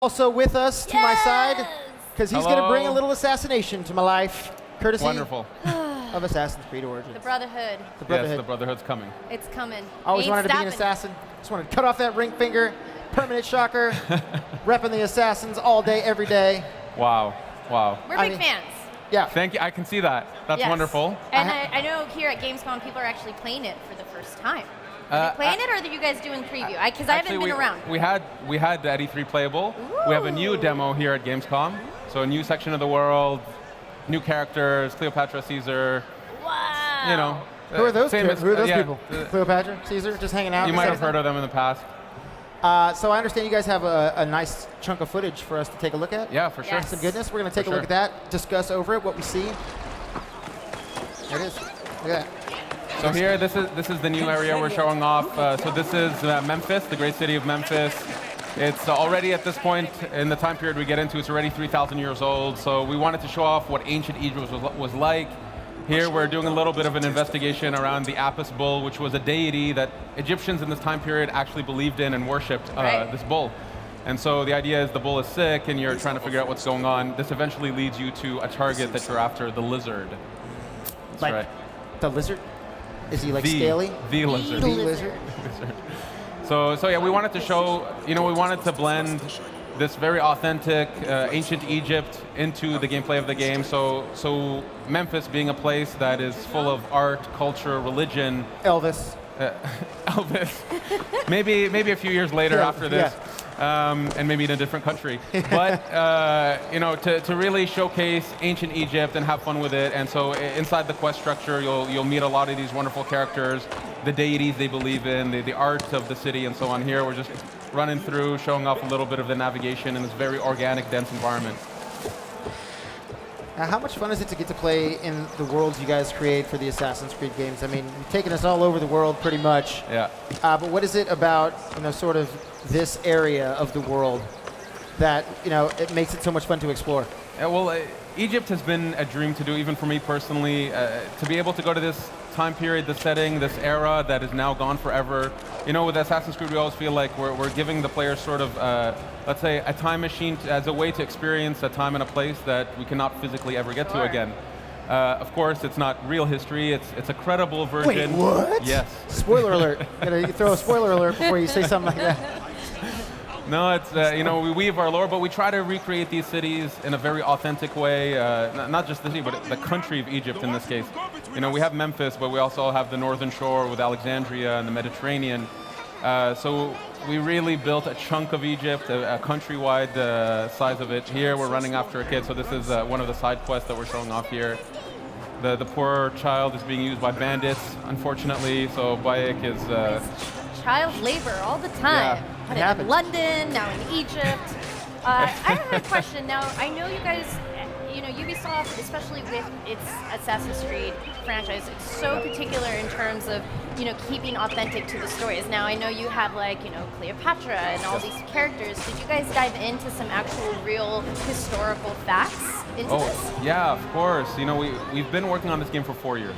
Also with us to my side, because he's going to bring a little assassination to my life, courtesy Wonderful. of Assassin's Creed Origins. The Brotherhood. The Brotherhood. Yes, the Brotherhood's coming. It's coming. Always wanted to be an assassin. Just wanted to cut off that ring finger, permanent shocker, repping the assassins all day, every day. Wow, wow. We're big fans. Yeah. Thank you. I can see that. That's wonderful. And I know here at Gamescom, people are actually playing it for the first time. Are they playing it, or are you guys doing preview? Because I haven't been around. We had the E3 playable. Ooh. We have a new demo here at Gamescom. So a new section of the world, new characters, Cleopatra, Caesar. Wow. You know. Who are those, who are those people? Yeah. Cleopatra, Caesar, just hanging out? You might have heard of them in the past. So I understand you guys have a nice chunk of footage for us to take a look at. Yeah, for sure. Yes. Some goodness. We're going to take a look at that, discuss over it, what we see. There it is. Look at that. So here, this is the new area we're showing off. So this is Memphis, the great city of Memphis. It's already at this point in the time period we get into, it's already 3,000 years old. So we wanted to show off what ancient Egypt was like. Here we're doing a little bit of an investigation around the Apis bull, which was a deity that Egyptians in this time period actually believed in and worshipped, this bull. And so the idea is the bull is sick and you're trying to figure out what's going on. This eventually leads you to a target that you're after, the lizard. That's like right. The lizard? Is he like scaly? The lizard. The lizard. So yeah, we wanted to show, we wanted to blend this very authentic ancient Egypt into the gameplay of the game. So Memphis being a place that is full of art, culture, religion. Elvis. Elvis. maybe a few years later after this. And maybe in a different country. But to really showcase ancient Egypt and have fun with it. And so inside the quest structure, you'll meet a lot of these wonderful characters, the deities they believe in, the art of the city, and so on. Here we're just running through, showing off a little bit of the navigation in this very organic, dense environment. Now, how much fun is it to get to play in the worlds you guys create for the Assassin's Creed games? I mean, you've taken us all over the world pretty much. Yeah. But what is it about, sort of this area of the world that, it makes it so much fun to explore? Well, Egypt has been a dream to do, even for me personally, to be able to go to this time period, this setting, this era that is now gone forever. With Assassin's Creed, we always feel like we're giving the players sort of, let's say, a time machine as a way to experience a time and a place that we cannot physically ever get to again. Of course, it's not real history. It's a credible version. Wait, what? Yes. Spoiler alert. You throw a spoiler alert before you say something like that. No, it's, we weave our lore, but we try to recreate these cities in a very authentic way, not just the city, but the country of Egypt in this case. We have Memphis, but we also have the northern shore with Alexandria and the Mediterranean. So we really built a chunk of Egypt, a countrywide size of it. Here we're running after a kid, so this is one of the side quests that we're showing off here. The poor child is being used by bandits, unfortunately, so Bayek is... Child labor all the time. Yeah, in London, now in Egypt. I have a question. Now, I know you guys, Ubisoft, especially with its Assassin's Creed franchise, it's so particular in terms of, keeping authentic to the stories. Now, I know you have Cleopatra and all these characters. Did you guys dive into some actual real historical facts into this? Yeah, of course. We've been working on this game for 4 years.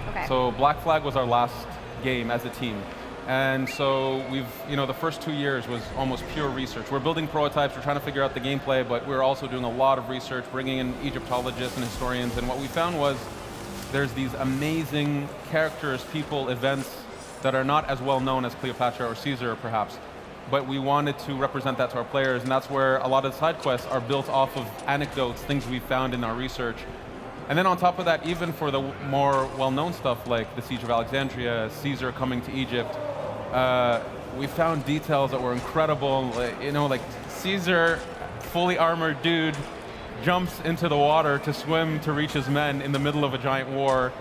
Okay. So Black Flag was our last game as a team. And so the first 2 years was almost pure research. We're building prototypes, we're trying to figure out the gameplay, but we're also doing a lot of research, bringing in Egyptologists and historians, and what we found was there's these amazing characters, people, events that are not as well known as Cleopatra or Caesar, perhaps, but we wanted to represent that to our players, and that's where a lot of the side quests are built off of anecdotes, things we found in our research. And then on top of that, even for the more well-known stuff like the Siege of Alexandria, Caesar coming to Egypt, we found details that were incredible. Like Caesar, fully armored dude, jumps into the water to swim to reach his men in the middle of a giant war.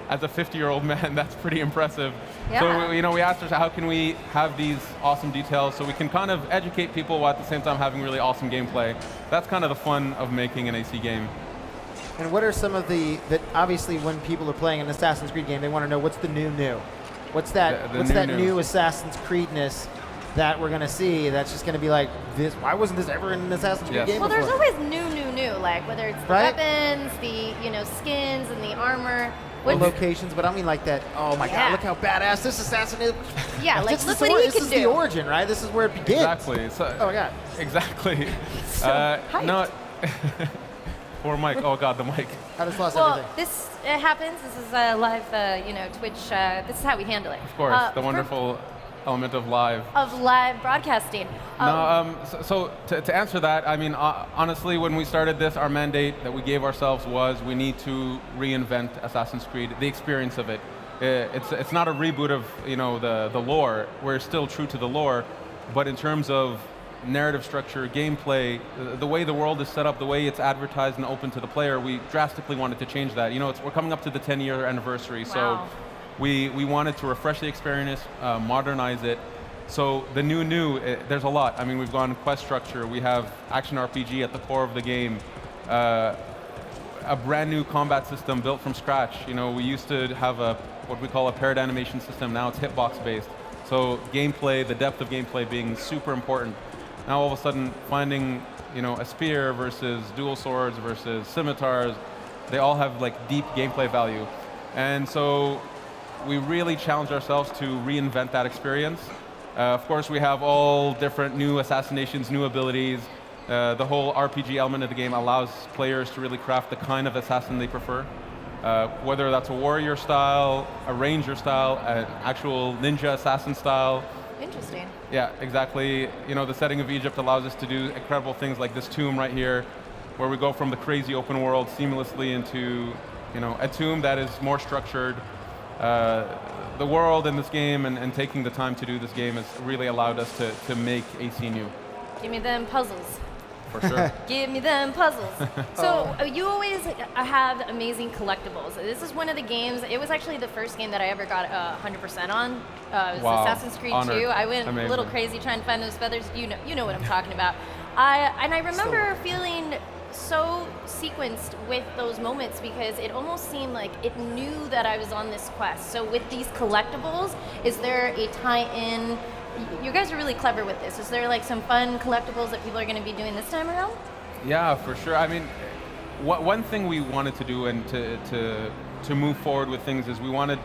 As a 50-year-old man, that's pretty impressive. Yeah. So we asked ourselves, how can we have these awesome details so we can kind of educate people while at the same time having really awesome gameplay? That's kind of the fun of making an AC game. And what are some of that obviously when people are playing an Assassin's Creed game, they want to know what's the new? What's that new Assassin's Creedness that we're going to see that's just going to be like this? Why wasn't this ever in an Assassin's Creed game before? Well, there's always new, like whether it's the weapons, the skins and the armor. locations, but I mean like that. Oh my God! Look how badass this assassin is. Yeah, like this look what he this can is do. the origin, right? This is where it begins. Exactly. So, oh my God. Exactly. So not. Poor Mike. Oh God, the mic. I just lost Well, everything. this happens. This is live, Twitch. This is how we handle it. Of course, the wonderful element of live. Of live broadcasting. To answer that, I mean, honestly, when we started this, our mandate that we gave ourselves was we need to reinvent Assassin's Creed, the experience of it. It's not a reboot of the lore. We're still true to the lore, but in terms of narrative structure, gameplay, the way the world is set up, the way it's advertised and open to the player, we drastically wanted to change that. We're coming up to the 10-year anniversary, so we wanted to refresh the experience, modernize it. So the new, there's a lot. I mean, we've gone quest structure, we have action RPG at the core of the game, a brand new combat system built from scratch. We used to have what we call a paired animation system, now it's hitbox based. So gameplay, the depth of gameplay being super important. Now all of a sudden finding a spear versus dual swords versus scimitars, they all have like deep gameplay value. And so we really challenged ourselves to reinvent that experience. Of course we have all different new assassinations, new abilities. The whole RPG element of the game allows players to really craft the kind of assassin they prefer. Whether that's a warrior style, a ranger style, an actual ninja assassin style. Interesting. Yeah, exactly. The setting of Egypt allows us to do incredible things like this tomb right here, where we go from the crazy open world seamlessly into a tomb that is more structured. The world in this game and taking the time to do this game has really allowed us to make AC new. Give me them puzzles. For sure. Give me them puzzles. So you always have amazing collectibles. This is one of the games, it was actually the first game that I ever got 100% on. It was Assassin's Creed 2. I went a little crazy trying to find those feathers. You know what I'm talking about. I remember feeling so sequenced with those moments because it almost seemed like it knew that I was on this quest. So with these collectibles, is there a tie-in? You guys are really clever with this. Is there like some fun collectibles that people are going to be doing this time around? Yeah, for sure. I mean, one thing we wanted to do and to move forward with things is we wanted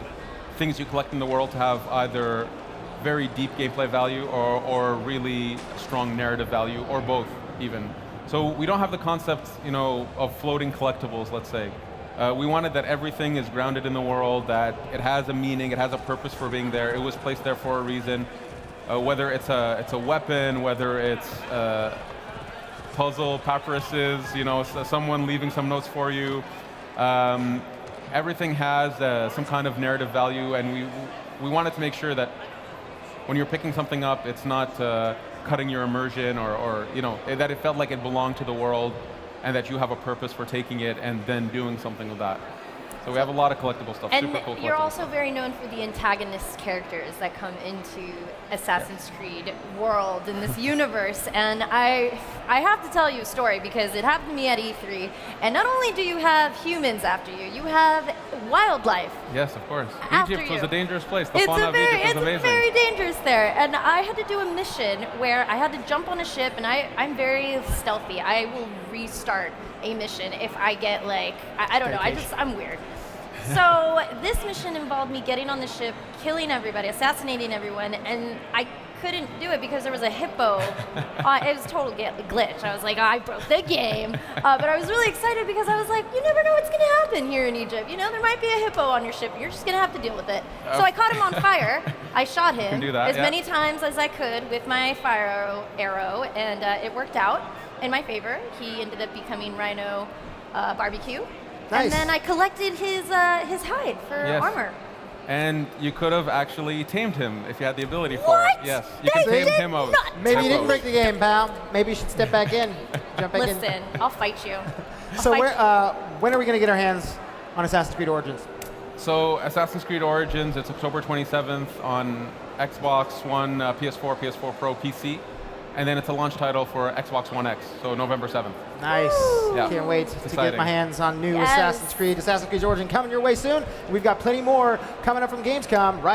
things you collect in the world to have either very deep gameplay value or really strong narrative value, or both even. So we don't have the concept, of floating collectibles, let's say. We wanted that everything is grounded in the world, that it has a meaning, it has a purpose for being there, it was placed there for a reason. Whether it's a weapon, whether it's puzzle, papyruses, someone leaving some notes for you. Everything has some kind of narrative value, and we wanted to make sure that when you're picking something up, it's not cutting your immersion or that it felt like it belonged to the world, and that you have a purpose for taking it and then doing something with that. So we have a lot of collectible stuff, super cool collectibles. You're also very known for the antagonist characters that come into Assassin's Creed world in this universe. And I have to tell you a story because it happened to me at E3. And not only do you have humans after you, you have wildlife. Yes, of course. After Egypt was you. a dangerous place. The fauna of Egypt was amazing. It's very dangerous there. And I had to do a mission where I had to jump on a ship, and I'm very stealthy. I will restart a mission if I get I don't know, I'm weird. So this mission involved me getting on the ship, killing everybody, assassinating everyone, and I couldn't do it because there was a hippo. It was a total glitch. I was like, I broke the game. But I was really excited because I was like, you never know what's going to happen here in Egypt. There might be a hippo on your ship. You're just going to have to deal with it. So I caught him on fire. I shot him as many times as I could with my fire arrow, and it worked out in my favor. He ended up becoming Rhino Barbecue. Nice. And then I collected his hide for armor. And you could have actually tamed him if you had the ability for it. Yes, you can tame him out. Maybe you didn't break the game, pal. Maybe you should step back in. Jump back in. Listen, I'll fight you. So when are we going to get our hands on Assassin's Creed Origins? So Assassin's Creed Origins, it's October 27th on Xbox One, PS4, PS4 Pro, PC. And then it's a launch title for Xbox One X, so November 7th. Nice. Yeah. Can't wait to get my hands on new Assassin's Creed. Assassin's Creed Origin coming your way soon. We've got plenty more coming up from Gamescom right